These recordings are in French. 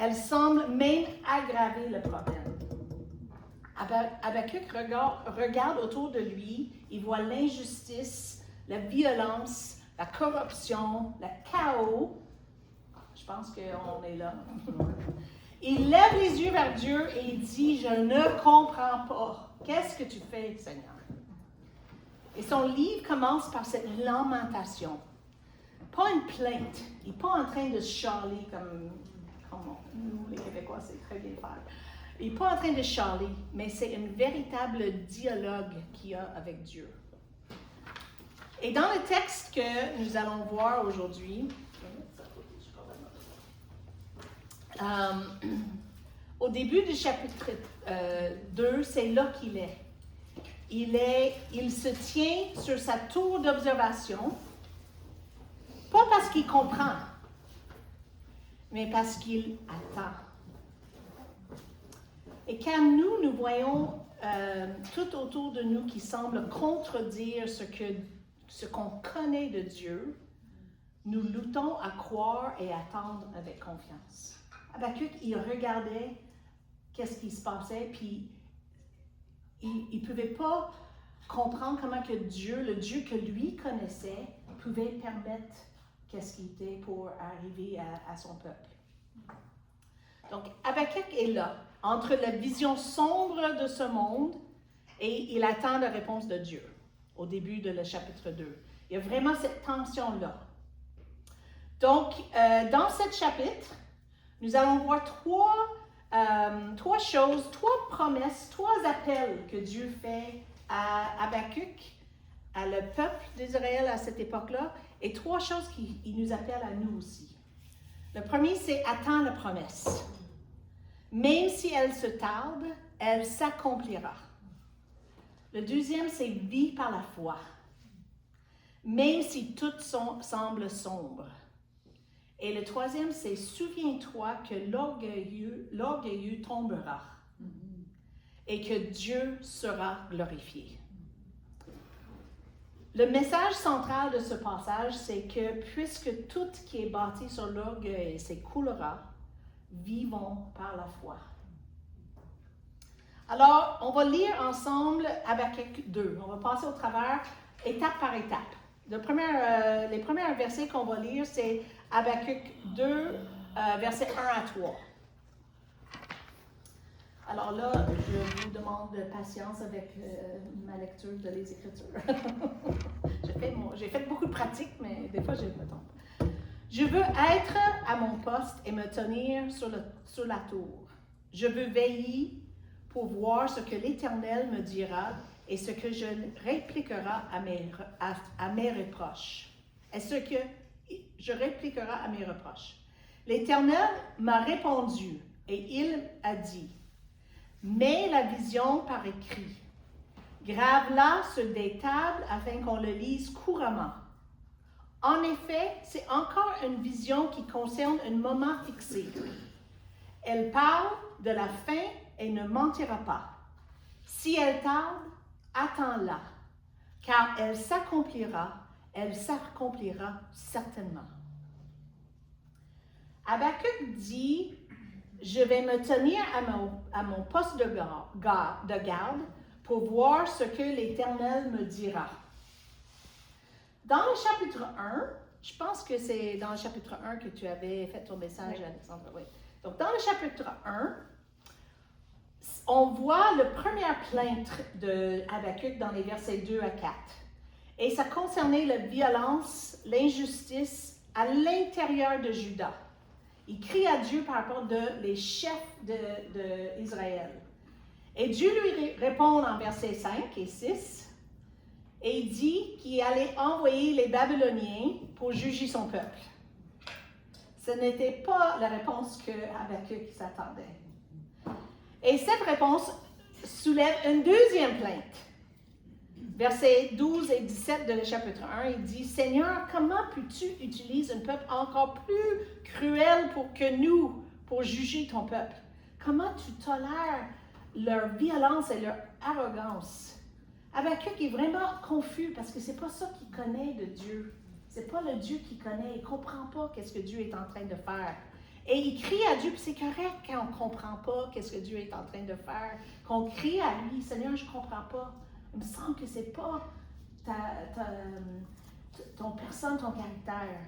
elle semble même aggraver le problème. Habakkuk regarde autour de lui, il voit l'injustice, la violence, la corruption, le chaos. Je pense qu'on est là. Il lève les yeux vers Dieu et il dit, « Je ne comprends pas. Qu'est-ce que tu fais, Seigneur? » Et son livre commence par cette lamentation. Pas une plainte. Il n'est pas en train de chialer comme nous, les Québécois, c'est très bien faire. Il n'est pas en train de chialer, mais c'est un véritable dialogue qu'il y a avec Dieu. Et dans le texte que nous allons voir aujourd'hui, au début du chapitre 2, c'est là qu'il est. Il se tient sur sa tour d'observation, pas parce qu'il comprend, mais parce qu'il attend. Et quand nous voyons tout autour de nous qui semble contredire ce qu'on connaît de Dieu, nous luttons à croire et attendre avec confiance. Habakkuk, il regardait qu'est-ce qui se passait, puis il ne pouvait pas comprendre comment que Dieu, le Dieu que lui connaissait, pouvait permettre qu'est-ce qui était pour arriver à son peuple. Donc, Habakkuk est là, entre la vision sombre de ce monde et il attend la réponse de Dieu, au début de le chapitre 2. Il y a vraiment cette tension-là. Donc, dans ce chapitre, nous allons voir trois choses, trois promesses, trois appels que Dieu fait à Habakkuk, à le peuple d'Israël à cette époque-là, et trois choses qu'il nous appelle à nous aussi. Le premier, c'est « attends la promesse ». Même si elle se tarde, elle s'accomplira. Le deuxième, c'est « vis par la foi ». Même si tout semble sombre. Et le troisième, c'est « souviens-toi que l'orgueilleux tombera et que Dieu sera glorifié ». Le message central de ce passage, c'est que puisque tout qui est bâti sur l'orgueil s'écoulera, vivons par la foi. Alors, on va lire ensemble Habakkuk 2. On va passer au travers, étape par étape. Les premiers versets qu'on va lire, c'est Habakkuk 2, versets 1 à 3. Alors là, je vous demande de patience avec ma lecture de les Écritures. J'ai fait beaucoup de pratiques, mais des fois, je me trompe. Je veux être à mon poste et me tenir sur la tour. Je veux veiller pour voir ce que l'Éternel me dira et ce que je répliquerai à mes reproches. Et ce que je répliquerai à mes reproches. L'Éternel m'a répondu et il a dit, « Mets la vision par écrit. Grave-la sur des tables afin qu'on le lise couramment. En effet, c'est encore une vision qui concerne un moment fixé. Elle parle de la fin et ne mentira pas. Si elle tarde, attends-la, car elle s'accomplira certainement. » Habakkuk dit, « Je vais me tenir à mon poste de garde pour voir ce que l'Éternel me dira. » Dans le chapitre 1, je pense que c'est dans le chapitre 1 que tu avais fait ton message, oui. Alexandre. Oui. Donc, dans le chapitre 1, on voit la première plainte de Habakkuk dans les versets 2 à 4. Et ça concernait la violence, l'injustice à l'intérieur de Juda. Il crie à Dieu par rapport des chefs d'Israël. Et Dieu lui répond en versets 5 et 6. Et il dit qu'il allait envoyer les Babyloniens pour juger son peuple. Ce n'était pas la réponse que Habakkuk s'attendait. Et cette réponse soulève une deuxième plainte. Versets 12 et 17 de le chapitre 1, il dit, « Seigneur, comment peux-tu utiliser un peuple encore plus cruel que nous pour juger ton peuple? Comment tu tolères leur violence et leur arrogance? » Habakkuk est vraiment confus parce que c'est pas ça qu'il connaît de Dieu. C'est pas le Dieu qu'il connaît. Il comprend pas qu'est-ce que Dieu est en train de faire. Et il crie à Dieu, puis c'est correct quand on ne comprend pas qu'est-ce que Dieu est en train de faire, qu'on crie à lui, Seigneur, je ne comprends pas. Il me semble que ce n'est pas ton personne, ton caractère.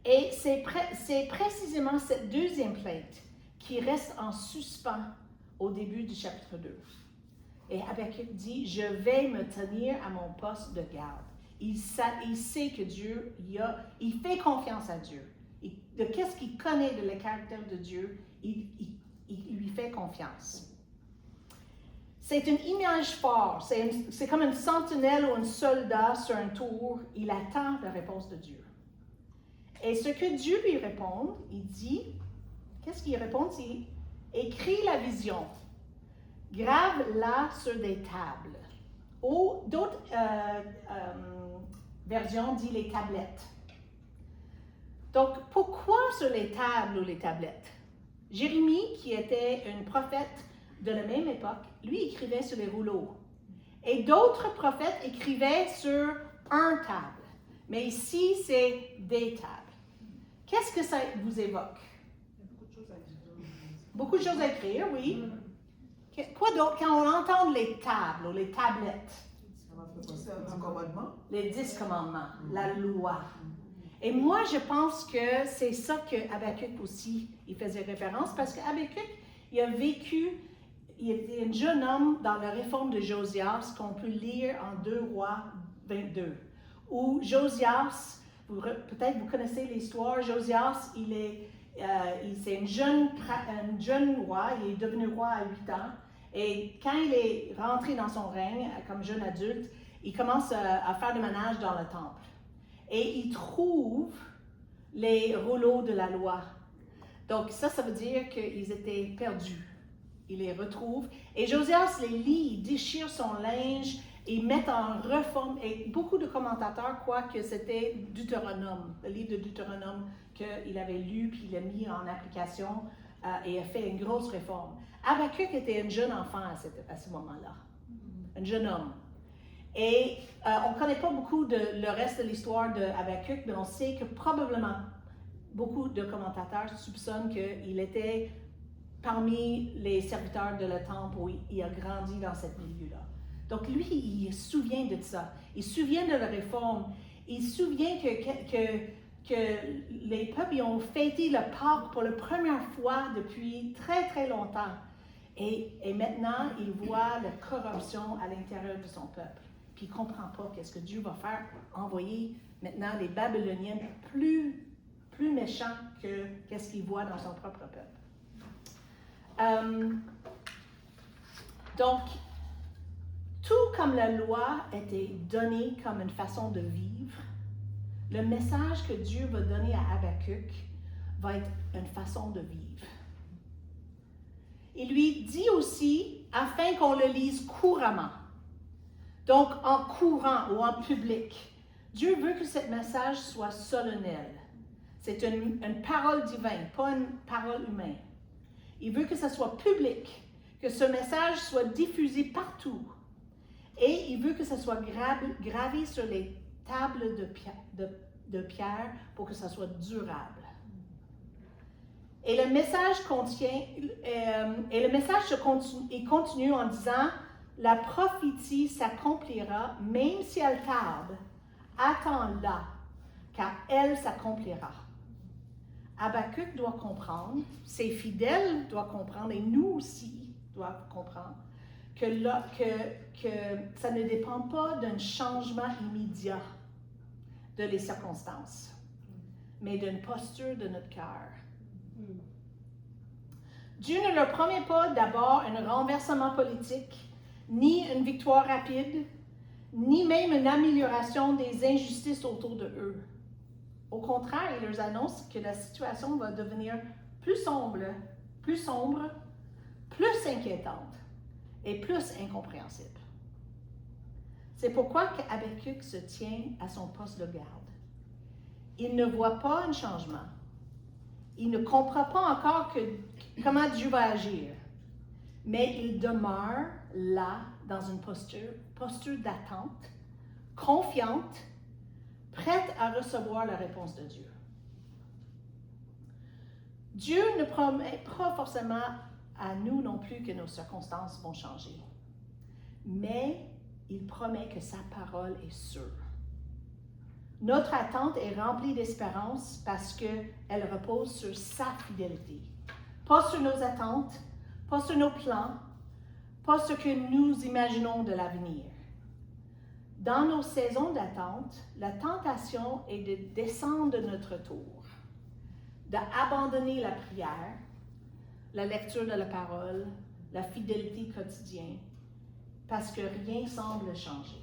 Et c'est précisément cette deuxième plainte qui reste en suspens au début du chapitre 2. Et Habakkuk dit, je vais me tenir à mon poste de garde. Il sait que Dieu, il fait confiance à Dieu. De qu'est-ce qu'il connaît de le caractère de Dieu, il lui fait confiance. C'est une image forte. C'est comme une sentinelle ou un soldat sur un tour. Il attend la réponse de Dieu. Et ce que Dieu lui répond, il dit, qu'est-ce qu'il répond? Il écrit la vision, grave-la sur des tables. Ou d'autres versions disent les tablettes. Donc, pourquoi sur les tables ou les tablettes? Jérémie, qui était un prophète de la même époque, lui écrivait sur les rouleaux. Et d'autres prophètes écrivaient sur un table. Mais ici, c'est des tables. Qu'est-ce que ça vous évoque? Beaucoup de choses à écrire, oui. Quoi d'autre quand on entend les tables ou les tablettes? Les 10 commandements, la loi. Et moi, je pense que c'est ça que Habakkuk aussi, il faisait référence, parce qu'Habakkuk, il a vécu, il était un jeune homme dans la réforme de Josias, qu'on peut lire en 2 Rois 22, où Josias, peut-être vous connaissez l'histoire, Josias, c'est un jeune roi, il est devenu roi à 8 ans, et quand il est rentré dans son règne, comme jeune adulte, il commence à faire le ménage dans le temple. Et il trouve les rouleaux de la loi. Donc ça veut dire qu'ils étaient perdus. Il les retrouve. Et Josias les lit, il déchire son linge, il met en réforme. Et beaucoup de commentateurs croient que c'était Deutéronome, le livre de Deutéronome qu'il avait lu, puis il l'a mis en application et a fait une grosse réforme. Habakkuk était un jeune enfant à ce moment-là, un jeune homme. Et on ne connaît pas beaucoup de le reste de l'histoire de Habakkuk, mais on sait que probablement beaucoup de commentateurs soupçonnent qu'il était parmi les serviteurs de le temple où il a grandi dans ce milieu-là. Donc lui, il se souvient de ça. Il se souvient de la réforme. Il se souvient que les peuples ils ont fêté le Pâques pour la première fois depuis très, très longtemps. Et maintenant, il voit la corruption à l'intérieur de son peuple. Puis il ne comprend pas qu'est-ce que Dieu va faire, envoyer maintenant les Babyloniens plus méchants que qu'est-ce qu'il voit dans son propre peuple. Donc, tout comme la loi était donnée comme une façon de vivre, le message que Dieu va donner à Habakkuk va être une façon de vivre. Il lui dit aussi, afin qu'on le lise couramment, donc en courant ou en public. Dieu veut que ce message soit solennel. C'est une parole divine, pas une parole humaine. Il veut que ça soit public, que ce message soit diffusé partout. Et il veut que ça soit gravé sur les tables de pierre pour que ça soit durable. Et le message continue en disant, la prophétie s'accomplira, même si elle tarde, attends-la, car elle s'accomplira. Habakkuk doit comprendre, ses fidèles doivent comprendre, et nous aussi doivent comprendre, que ça ne dépend pas d'un changement immédiat de les circonstances, mais d'une posture de notre cœur. Dieu ne leur promet pas d'abord un renversement politique, ni une victoire rapide, ni même une amélioration des injustices autour de eux. Au contraire, il leur annonce que la situation va devenir plus sombre, plus inquiétante et plus incompréhensible. C'est pourquoi Habakkuk se tient à son poste de garde. Il ne voit pas un changement. Il ne comprend pas encore comment Dieu va agir. Mais il demeure là dans une posture d'attente, confiante, prête à recevoir la réponse de Dieu. Dieu ne promet pas forcément à nous non plus que nos circonstances vont changer. Mais il promet que sa parole est sûre. Notre attente est remplie d'espérance parce qu'elle repose sur sa fidélité. Pas sur nos attentes, pas sur nos plans, pas ce que nous imaginons de l'avenir. Dans nos saisons d'attente, la tentation est de descendre de notre tour, d'abandonner la prière, la lecture de la parole, la fidélité quotidienne, parce que rien semble changer.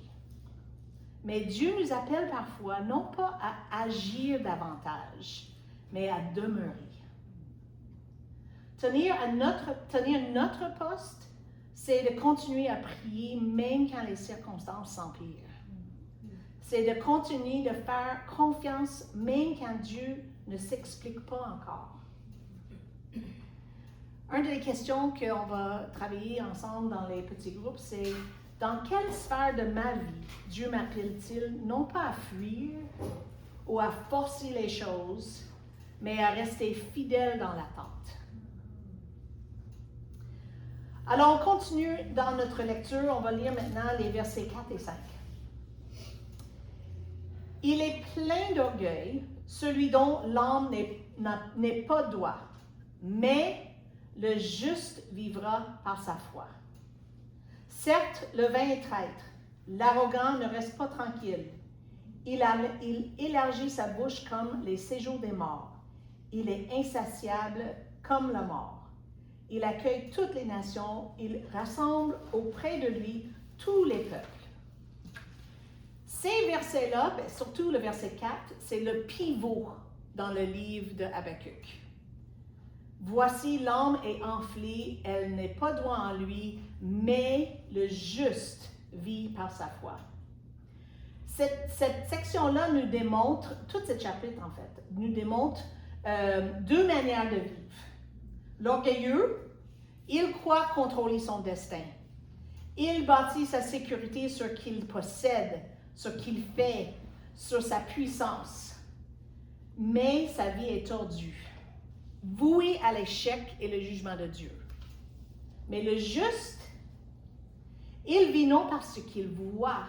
Mais Dieu nous appelle parfois non pas à agir davantage, mais à demeurer. Tenir notre poste, c'est de continuer à prier même quand les circonstances s'empirent. C'est de continuer de faire confiance même quand Dieu ne s'explique pas encore. Une des questions qu'on va travailler ensemble dans les petits groupes, c'est dans quelle sphère de ma vie Dieu m'appelle-t-il non pas à fuir ou à forcer les choses, mais à rester fidèle dans l'attente? Alors, on continue dans notre lecture. On va lire maintenant les versets 4 et 5. Il est plein d'orgueil, celui dont l'âme n'est pas droit, mais le juste vivra par sa foi. Certes, le vain est traître, l'arrogant ne reste pas tranquille. Il élargit sa bouche comme les séjours des morts. Il est insatiable comme la mort. Il accueille toutes les nations, il rassemble auprès de lui tous les peuples. Ces versets-là, surtout le verset 4, c'est le pivot dans le livre de Habakkuk. Voici, l'âme est enflée, elle n'est pas droit en lui, mais le juste vit par sa foi. Cette section-là nous démontre, tout ce chapitre en fait, nous démontre deux manières de vivre. L'orgueilleux, il croit contrôler son destin. Il bâtit sa sécurité sur ce qu'il possède, sur ce qu'il fait, sur sa puissance. Mais sa vie est tordue, vouée à l'échec et le jugement de Dieu. Mais le juste, il vit non par ce qu'il voit,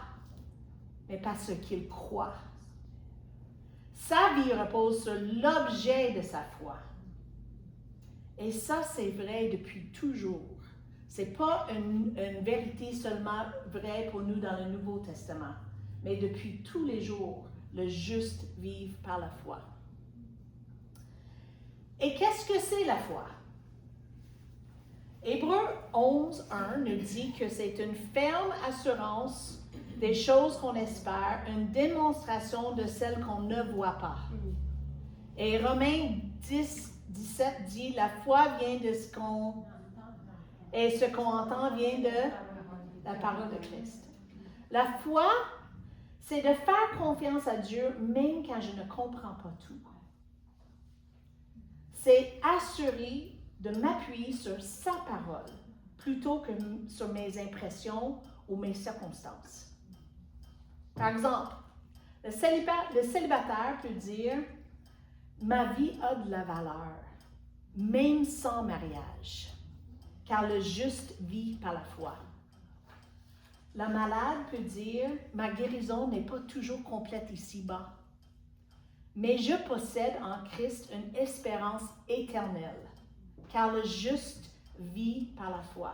mais par ce qu'il croit. Sa vie repose sur l'objet de sa foi. Et ça, c'est vrai depuis toujours. Ce n'est pas une vérité seulement vraie pour nous dans le Nouveau Testament, mais depuis tous les jours, le juste vit par la foi. Et qu'est-ce que c'est la foi? Hébreux 11:1 nous dit que c'est une ferme assurance des choses qu'on espère, une démonstration de celles qu'on ne voit pas. Et Romains 10:17 dit, la foi vient de ce qu'on... Et ce qu'on entend vient de la parole de Christ. La foi, c'est de faire confiance à Dieu même quand je ne comprends pas tout. C'est assurer de m'appuyer sur sa parole plutôt que sur mes impressions ou mes circonstances. Par exemple, le célibataire peut dire « Ma vie a de la valeur, même sans mariage, car le juste vit par la foi. » La malade peut dire « Ma guérison n'est pas toujours complète ici-bas, mais je possède en Christ une espérance éternelle, car le juste vit par la foi. »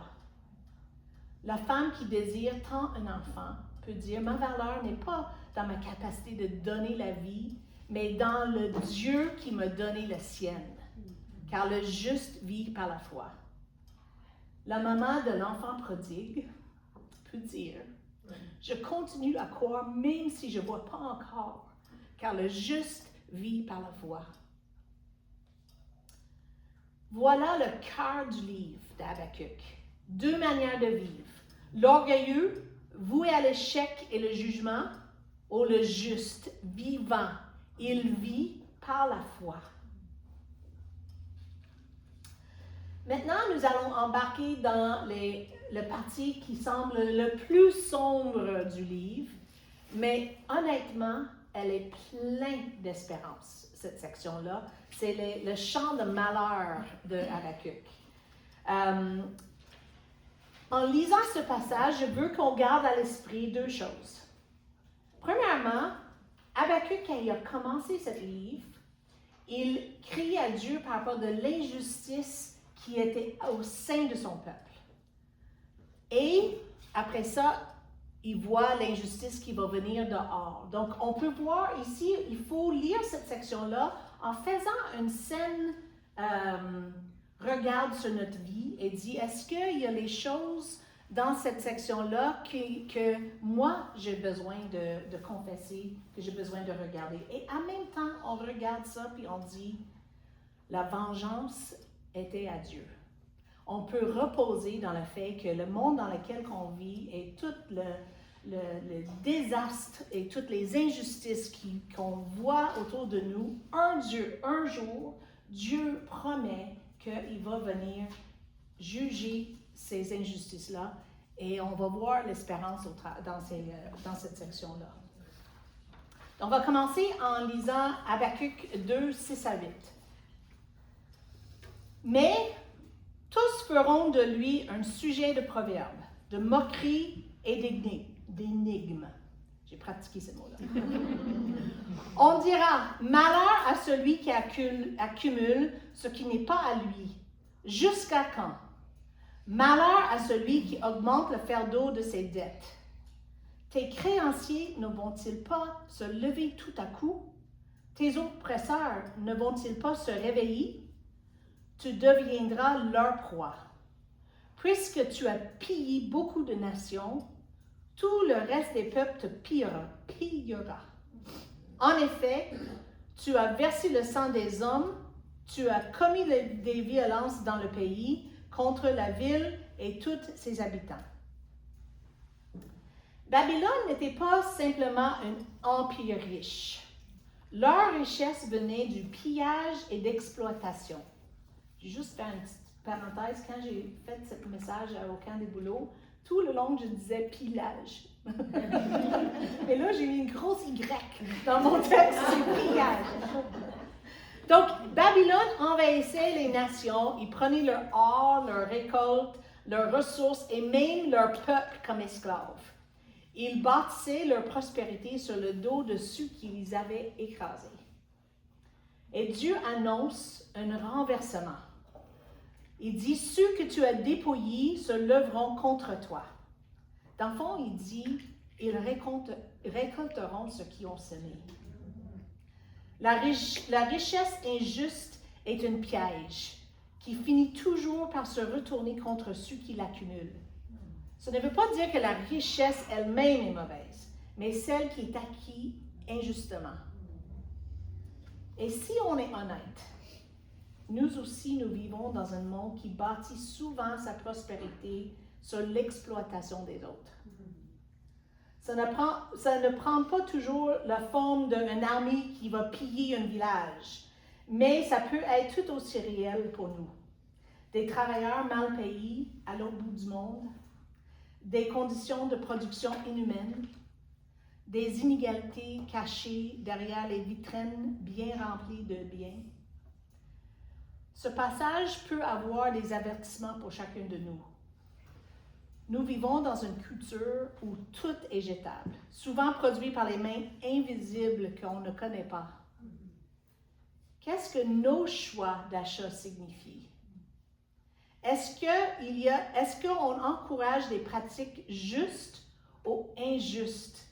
La femme qui désire tant un enfant peut dire « Ma valeur n'est pas dans ma capacité de donner la vie, mais dans le Dieu qui m'a donné la sienne, car le juste vit par la foi. » La maman de l'enfant prodigue peut dire « Je continue à croire même si je ne vois pas encore, car le juste vit par la foi. » Voilà le cœur du livre d'Habakkuk. Deux manières de vivre. L'orgueilleux, voué à l'échec et le jugement, ou le juste, vivant. Il vit par la foi. Maintenant, nous allons embarquer dans le parti qui semble le plus sombre du livre, mais honnêtement, elle est pleine d'espérance, cette section-là. C'est le chant de malheur de Habakkuk. En lisant ce passage, je veux qu'on garde à l'esprit deux choses. Premièrement, Habakkuk, quand il a commencé ce livre, il crie à Dieu par rapport de l'injustice qui était au sein de son peuple. Et après ça, il voit l'injustice qui va venir dehors. Donc, on peut voir ici, il faut lire cette section-là en faisant une saine regard sur notre vie et dit, est-ce qu'il y a les choses dans cette section-là que moi, j'ai besoin de confesser, que j'ai besoin de regarder. Et en même temps, on regarde ça puis on dit, la vengeance était à Dieu. On peut reposer dans le fait que le monde dans lequel on vit et tout le désastre et toutes les injustices qu'on voit autour de nous, un jour, Dieu promet qu'il va venir juger ces injustices-là et on va voir l'espérance dans cette section-là. On va commencer en lisant Habakkuk 2, 6 à 8. Mais tous feront de lui un sujet de proverbe, de moquerie et d'énigme. J'ai pratiqué ce mot-là. On dira, malheur à celui qui accumule ce qui n'est pas à lui. Jusqu'à quand? Malheur à celui qui augmente le fardeau de ses dettes. Tes créanciers ne vont-ils pas se lever tout à coup? Tes oppresseurs ne vont-ils pas se réveiller? Tu deviendras leur proie. Puisque tu as pillé beaucoup de nations, tout le reste des peuples te pillera. En effet, tu as versé le sang des hommes, tu as commis des violences dans le pays contre la ville et tous ses habitants. Babylone n'était pas simplement un empire riche. Leur richesse venait du pillage et d'exploitation. J'ai juste fait une petite parenthèse. Quand j'ai fait ce message au camp des boulots, tout le long, je disais pillage. Et là, j'ai mis une grosse Y dans mon texte, c'est pillage. Donc, Babylone envahissait les nations, ils prenaient leur or, leur récolte, leurs ressources et même leur peuple comme esclaves. Ils bâtissaient leur prospérité sur le dos de ceux qui les avaient écrasés. Et Dieu annonce un renversement. Il dit, ceux que tu as dépouillés se leveront contre toi. Dans le fond, il dit, ils récolteront ce qu'ils ont semé. La richesse injuste est un piège qui finit toujours par se retourner contre ceux qui l'accumulent. Ça ne veut pas dire que la richesse elle-même est mauvaise, mais celle qui est acquise injustement. Et si on est honnête, nous aussi, nous vivons dans un monde qui bâtit souvent sa prospérité sur l'exploitation des autres. Ça ne prend pas toujours la forme d'une armée qui va piller un village, mais ça peut être tout aussi réel pour nous. Des travailleurs mal payés à l'autre bout du monde, des conditions de production inhumaines, des inégalités cachées derrière les vitrines bien remplies de biens. Ce passage peut avoir des avertissements pour chacun de nous. Nous vivons dans une culture où tout est jetable, souvent produit par les mains invisibles qu'on ne connaît pas. Qu'est-ce que nos choix d'achat signifient? Est-ce qu'on encourage des pratiques justes ou injustes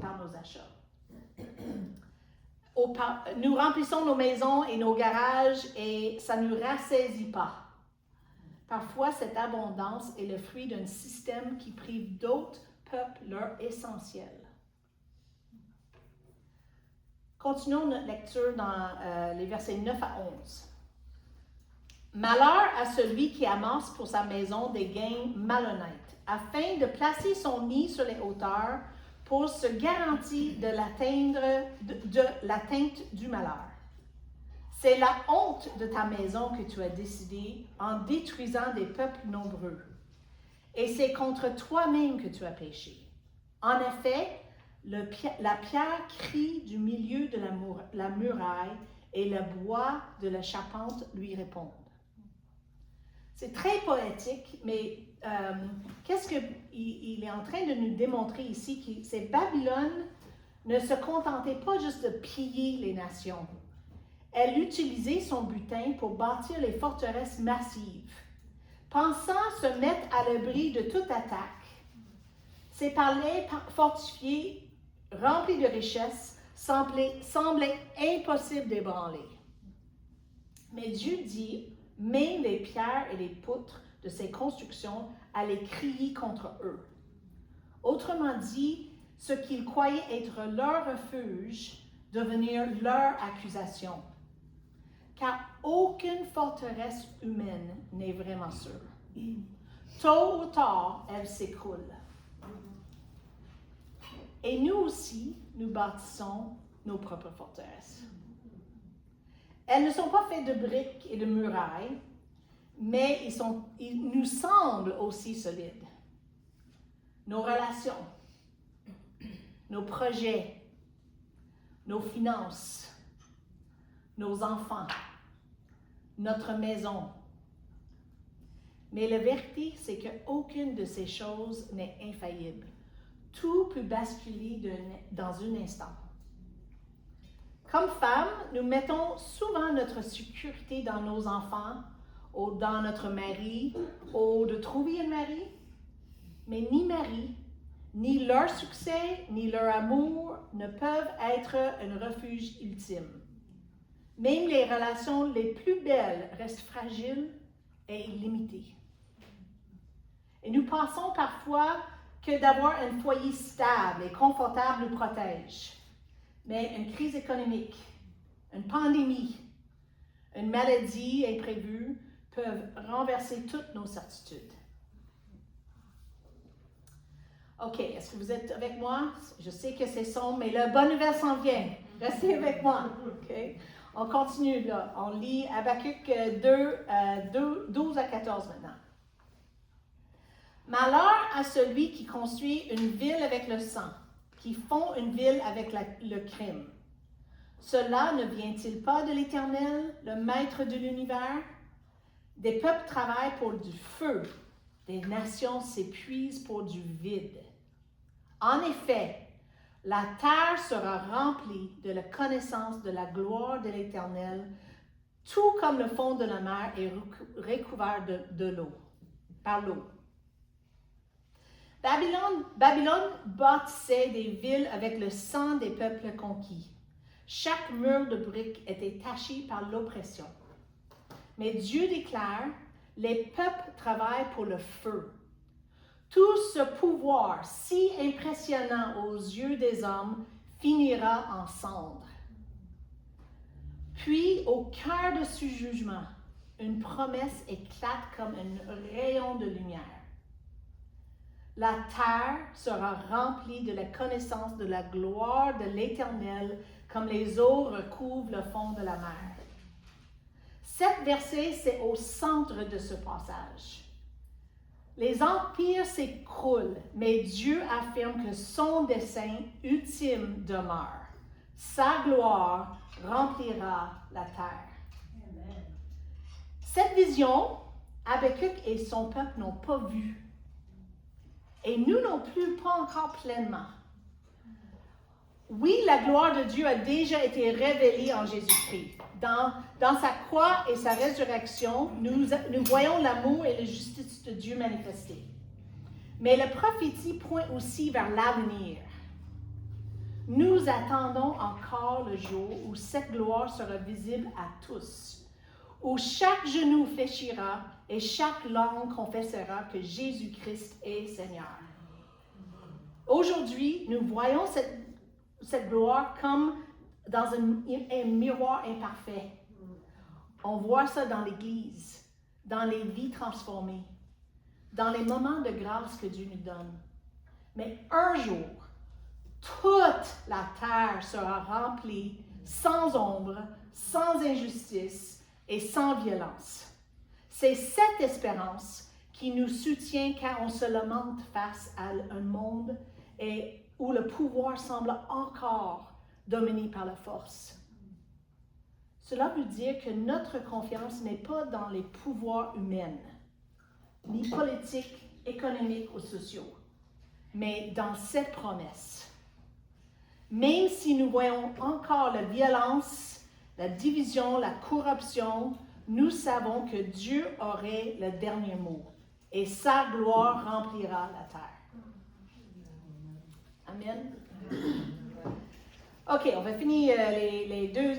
par nos achats? Nous remplissons nos maisons et nos garages et ça ne nous rassaisit pas. Parfois, cette abondance est le fruit d'un système qui prive d'autres peuples leur essentiel. Continuons notre lecture dans les versets 9 à 11. Malheur à celui qui amasse pour sa maison des gains malhonnêtes, afin de placer son nid sur les hauteurs pour se garantir de l'atteinte du malheur. C'est la honte de ta maison que tu as décidé en détruisant des peuples nombreux. Et c'est contre toi-même que tu as péché. En effet, La pierre crie du milieu de la muraille et le bois de la charpente lui répondent. C'est très poétique, mais qu'est-ce qu'il est en train de nous démontrer ici? C'est Babylone ne se contentait pas juste de piller les nations. Elle utilisait son butin pour bâtir les forteresses massives. Pensant se mettre à l'abri de toute attaque, ces palais fortifiés, remplis de richesses, semblaient impossibles d'ébranler. Mais Dieu dit, même les pierres et les poutres de ces constructions allaient crier contre eux. Autrement dit, ce qu'ils croyaient être leur refuge devenir leur accusation. Car aucune forteresse humaine n'est vraiment sûre. Tôt ou tard, elle s'écroule. Et nous aussi, nous bâtissons nos propres forteresses. Elles ne sont pas faites de briques et de murailles, mais ils nous semblent aussi solides. Nos relations, nos projets, nos finances, nos enfants, notre maison. Mais la vérité, c'est qu'aucune de ces choses n'est infaillible. Tout peut basculer dans un instant. Comme femmes, nous mettons souvent notre sécurité dans nos enfants ou dans notre mari ou de trouver un mari. Mais ni mari, ni leur succès, ni leur amour ne peuvent être un refuge ultime. Même les relations les plus belles restent fragiles et illimitées. Et nous pensons parfois que d'avoir un foyer stable et confortable nous protège. Mais une crise économique, une pandémie, une maladie imprévue peuvent renverser toutes nos certitudes. OK, est-ce que vous êtes avec moi? Je sais que c'est sombre, mais la bonne nouvelle s'en vient. Restez avec moi. OK? On continue là. On lit Habakkuk 12 à 14 maintenant. Malheur à celui qui construit une ville avec le sang, qui fond une ville avec le crime. Cela ne vient-il pas de l'Éternel, le Maître de l'univers? Des peuples travaillent pour du feu, des nations s'épuisent pour du vide. En effet, la terre sera remplie de la connaissance de la gloire de l'Éternel, tout comme le fond de la mer est recouvert de l'eau, par l'eau. Babylone bâtissait des villes avec le sang des peuples conquis. Chaque mur de briques était taché par l'oppression. Mais Dieu déclare, les peuples travaillent pour le feu. Tout ce pouvoir si impressionnant aux yeux des hommes finira en cendres. Puis, au cœur de ce jugement, une promesse éclate comme un rayon de lumière. La terre sera remplie de la connaissance de la gloire de l'Éternel, comme les eaux recouvrent le fond de la mer. Cet verset, c'est au centre de ce passage. Les empires s'écroulent, mais Dieu affirme que son dessein ultime demeure. Sa gloire remplira la terre. Amen. Cette vision, Habakkuk et son peuple n'ont pas vue. Et nous non plus, pas encore pleinement. Oui, la gloire de Dieu a déjà été révélée en Jésus-Christ. Dans sa croix et sa résurrection, nous voyons l'amour et la justice de Dieu manifestés. Mais la prophétie pointe aussi vers l'avenir. Nous attendons encore le jour où cette gloire sera visible à tous, où chaque genou fléchira et chaque langue confessera que Jésus-Christ est Seigneur. Aujourd'hui, nous voyons cette gloire comme dans un miroir imparfait. On voit ça dans l'Église, dans les vies transformées, dans les moments de grâce que Dieu nous donne. Mais un jour, toute la terre sera remplie sans ombre, sans injustice et sans violence. C'est cette espérance qui nous soutient quand on se lamente face à un monde et où le pouvoir semble encore dominé par la force. Cela veut dire que notre confiance n'est pas dans les pouvoirs humains, ni politiques, économiques ou sociaux, mais dans cette promesse. Même si nous voyons encore la violence, la division, la corruption, nous savons que Dieu aurait le dernier mot et sa gloire remplira la terre. Amen. OK, on va finir les deux.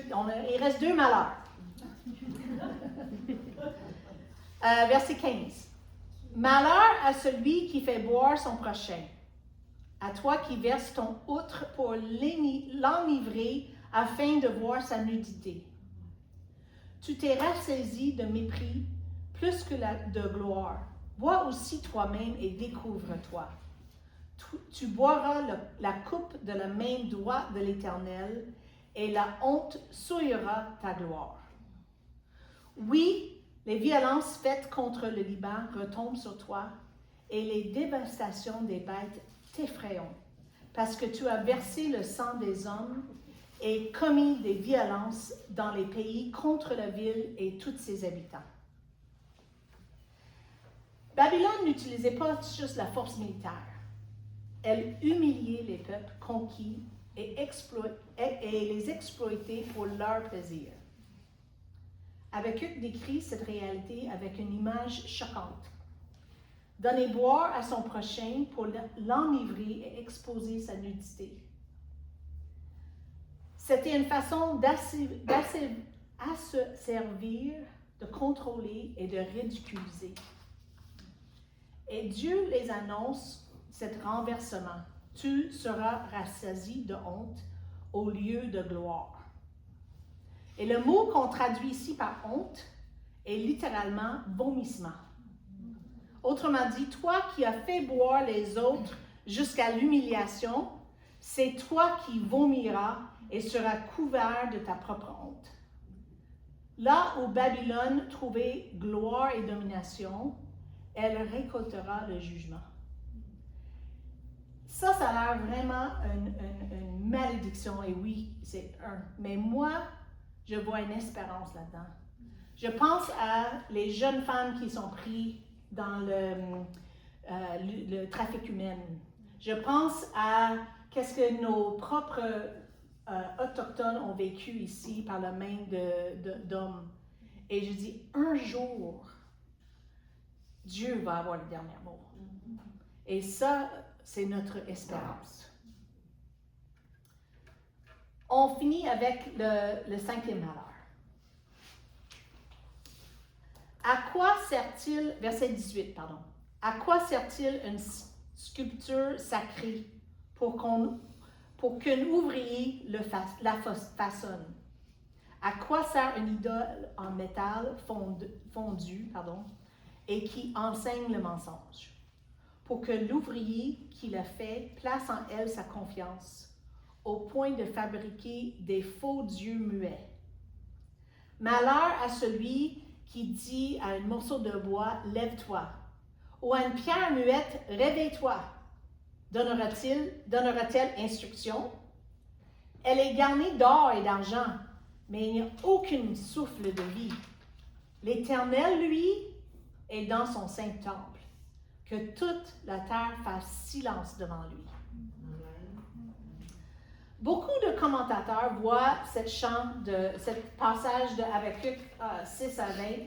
Il reste 2 malheurs. Verset 15. Malheur à celui qui fait boire son prochain, à toi qui verses ton outre pour l'enivrer afin de voir sa nudité. Tu t'es rassaisi de mépris plus que de gloire. Bois aussi toi-même et découvre-toi. Tu boiras la coupe de la main droite de l'Éternel, et la honte souillera ta gloire. Oui, les violences faites contre le Liban retombent sur toi, et les dévastations des bêtes t'effrayent, parce que tu as versé le sang des hommes et commis des violences dans les pays contre la ville et tous ses habitants. Babylone n'utilisait pas juste la force militaire. Elle humiliait les peuples conquis et les exploitait pour leur plaisir. Habakkuk décrit cette réalité avec une image choquante. Donner boire à son prochain pour l'enivrer et exposer sa nudité. C'était une façon d'asservir, de contrôler et de ridiculiser. Et Dieu les annonce cet renversement. Tu seras rassasié de honte au lieu de gloire. Et le mot qu'on traduit ici par honte est littéralement vomissement. Autrement dit, toi qui as fait boire les autres jusqu'à l'humiliation, c'est toi qui vomiras et seras couvert de ta propre honte. Là où Babylone trouvait gloire et domination, elle récoltera le jugement. Ça a l'air vraiment une malédiction, et oui, c'est mais moi, je vois une espérance là-dedans. Je pense à les jeunes femmes qui sont prises dans le trafic humain. Je pense à qu'est-ce que nos propres autochtones ont vécu ici par la main d'hommes. Et je dis, un jour, Dieu va avoir le dernier mot. Et ça, c'est notre espérance. On finit avec le 5e malheur. À quoi sert-il, verset 18, pardon, à quoi sert-il une sculpture sacrée pour qu'un ouvrier la façonne? À quoi sert une idole en métal fondu, et qui enseigne le mensonge? Pour que l'ouvrier qui l'a fait place en elle sa confiance, au point de fabriquer des faux dieux muets. Malheur à celui qui dit à un morceau de bois, « Lève-toi », ou à une pierre muette, « Réveille-toi ». Donnera-t-elle instruction? Elle est garnie d'or et d'argent, mais il n'y a aucun souffle de vie. L'Éternel, lui, est dans son saint temple. Que toute la terre fasse silence devant lui. Beaucoup de commentateurs voient cette passage de Habakkuk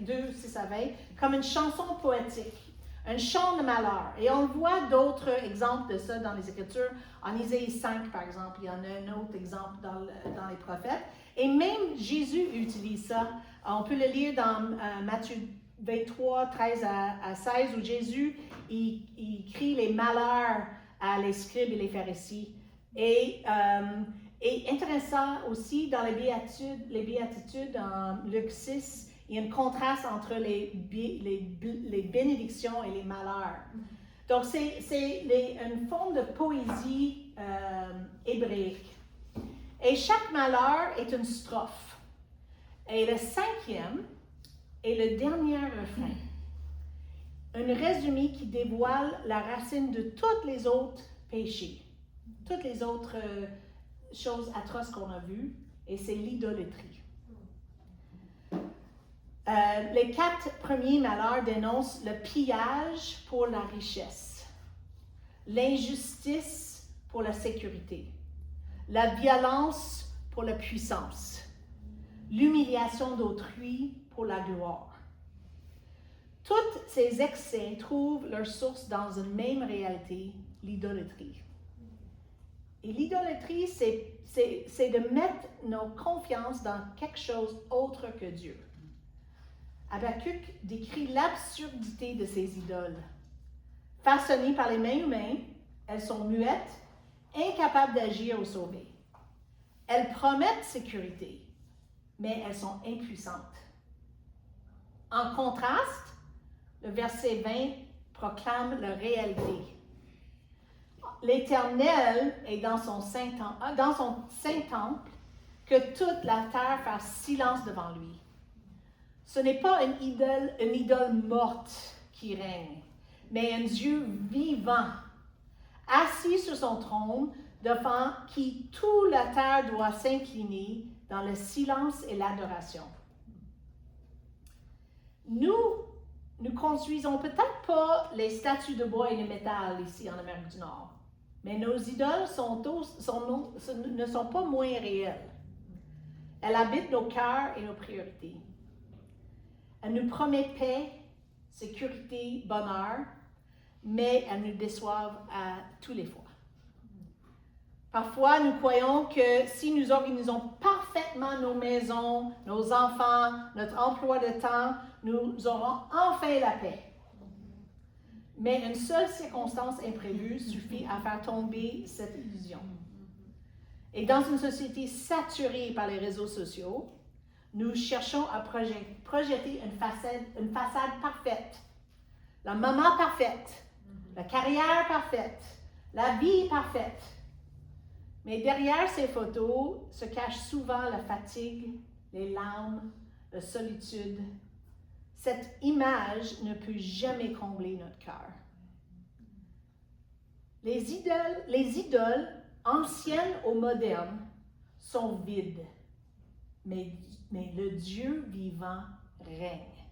2, 6 à 20, comme une chanson poétique, un chant de malheur. Et on voit d'autres exemples de ça dans les Écritures. En Isaïe 5, par exemple, il y en a un autre exemple dans les prophètes. Et même Jésus utilise ça. On peut le lire dans Matthieu 23, 13 à 16, où Jésus il crie les malheurs à les scribes et les pharisiens. Et intéressant aussi, dans les béatitudes en Luc 6, il y a un contraste entre les bénédictions et les malheurs. Donc, c'est une forme de poésie hébraïque. Et chaque malheur est une strophe. Et le 5e est le dernier refrain. Un résumé qui dévoile la racine de tous les autres péchés. toutes les autres choses atroces qu'on a vues, et c'est l'idolâtrie. Les 4 premiers malheurs dénoncent le pillage pour la richesse, l'injustice pour la sécurité, la violence pour la puissance, l'humiliation d'autrui pour la gloire. Tous ces excès trouvent leur source dans une même réalité, l'idolâtrie. Et l'idolâtrie, c'est de mettre nos confiances dans quelque chose autre que Dieu. Habakkuk décrit l'absurdité de ces idoles. Façonnées par les mains humaines, elles sont muettes, incapables d'agir ou sauver. Elles promettent sécurité, mais elles sont impuissantes. En contraste, le verset 20 proclame la réalité. L'Éternel est dans son saint temple, que toute la terre fasse silence devant lui. Ce n'est pas une idole morte qui règne, mais un Dieu vivant, assis sur son trône, devant qui toute la terre doit s'incliner dans le silence et l'adoration. Nous ne construisons peut-être pas les statues de bois et de métal ici en Amérique du Nord, mais nos idoles ne sont pas moins réelles. Elles habitent nos cœurs et nos priorités. Elles nous promettent paix, sécurité, bonheur, mais elles nous déçoivent à tous les fois. Parfois, nous croyons que si nous organisons parfaitement nos maisons, nos enfants, notre emploi de temps, nous aurons enfin la paix. Mais une seule circonstance imprévue suffit à faire tomber cette illusion. Et dans une société saturée par les réseaux sociaux, nous cherchons à projeter une façade parfaite, la maman parfaite, la carrière parfaite, la vie parfaite. Mais derrière ces photos se cache souvent la fatigue, les larmes, la solitude. Cette image ne peut jamais combler notre cœur. Les idoles, anciennes ou modernes, sont vides, mais le Dieu vivant règne.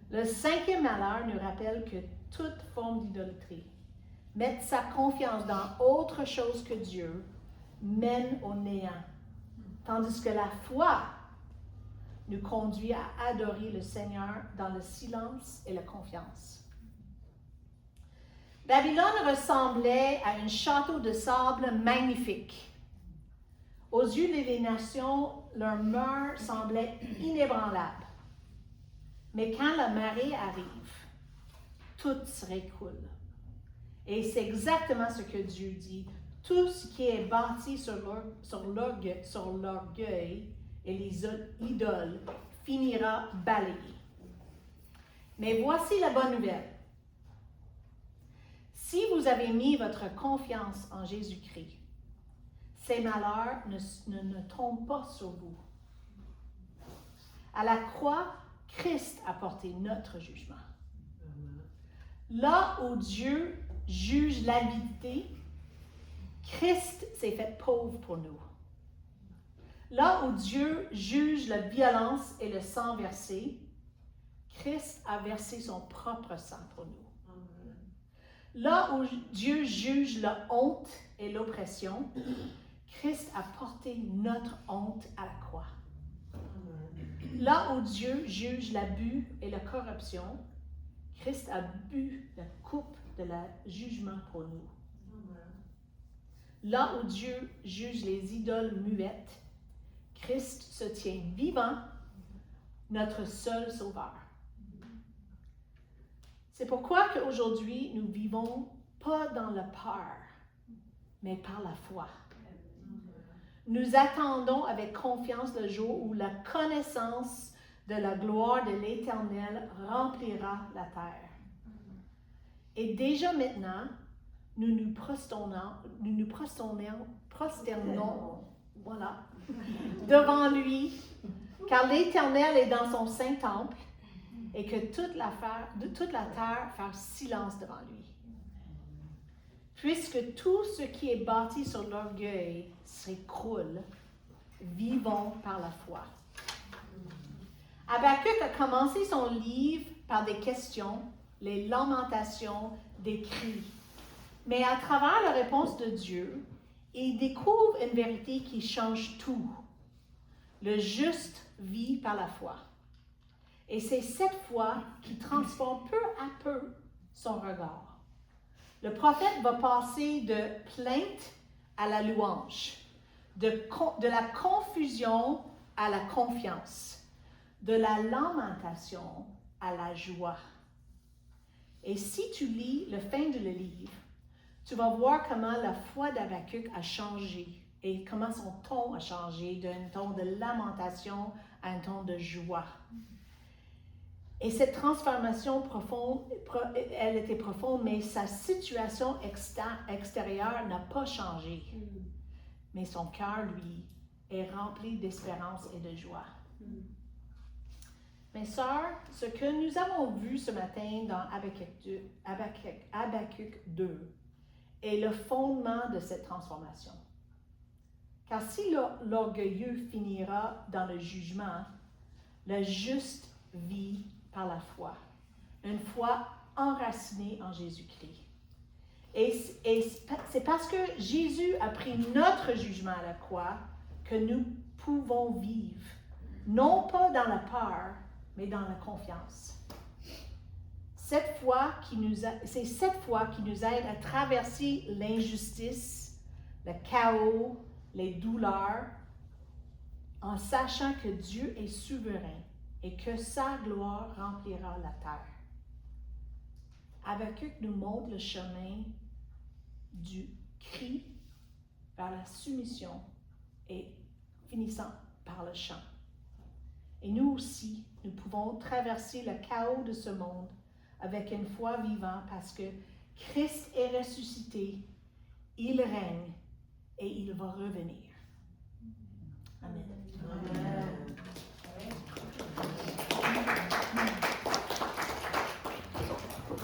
Le 5e malheur nous rappelle que toute forme d'idolâtrie, mettre sa confiance dans autre chose que Dieu, mène au néant, tandis que la foi nous conduit à adorer le Seigneur dans le silence et la confiance. Babylone ressemblait à un château de sable magnifique. Aux yeux des nations, leurs murs semblaient inébranlables. Mais quand la marée arrive, tout se récoule. Et c'est exactement ce que Dieu dit. Tout ce qui est bâti sur l'orgueil et les idoles finira balayé. Mais voici la bonne nouvelle. Si vous avez mis votre confiance en Jésus-Christ, ces malheurs ne tombent pas sur vous. À la croix, Christ a porté notre jugement. Là où Dieu juge l'avidité, Christ s'est fait pauvre pour nous. Là où Dieu juge la violence et le sang versé, Christ a versé son propre sang pour nous. Là où Dieu juge la honte et l'oppression, Christ a porté notre honte à la croix. Là où Dieu juge l'abus et la corruption, Christ a bu la coupe de la jugement pour nous. Là où Dieu juge les idoles muettes, Christ se tient vivant, notre seul sauveur. C'est pourquoi qu'aujourd'hui, nous vivons pas dans la peur, mais par la foi. Nous attendons avec confiance le jour où la connaissance de la gloire de l'Éternel remplira la terre. Et déjà maintenant, nous nous prosternons, voilà, devant lui, car l'Éternel est dans son saint temple et que toute la terre fasse silence devant lui. Puisque tout ce qui est bâti sur l'orgueil s'écroule, vivons par la foi. Habakkuk a commencé son livre par des questions, les lamentations, des cris. Mais à travers la réponse de Dieu, il découvre une vérité qui change tout. Le juste vit par la foi. Et c'est cette foi qui transforme peu à peu son regard. Le prophète va passer de plainte à la louange, de la confusion à la confiance, de la lamentation à la joie. Et si tu lis le fin de le livre, tu vas voir comment la foi d'Habakkuk a changé et comment son ton a changé d'un ton de lamentation à un ton de joie. Et cette transformation profonde, elle était profonde, mais sa situation extérieure n'a pas changé. Mais son cœur, lui, est rempli d'espérance et de joie. Mes sœurs, ce que nous avons vu ce matin dans Habakkuk 2 est le fondement de cette transformation. Car si l'orgueilleux finira dans le jugement, le juste vit par la foi, une foi enracinée en Jésus-Christ. Et c'est parce que Jésus a pris notre jugement à la croix que nous pouvons vivre, non pas dans la peur, mais dans la confiance. C'est cette foi qui nous aide à traverser l'injustice, le chaos, les douleurs, en sachant que Dieu est souverain et que sa gloire remplira la terre. Habakkuk nous montre le chemin du cri vers la soumission et finissant par le chant. Et nous aussi, nous pouvons traverser le chaos de ce monde avec une foi vivante parce que Christ est ressuscité, il règne et il va revenir. Amen. Amen.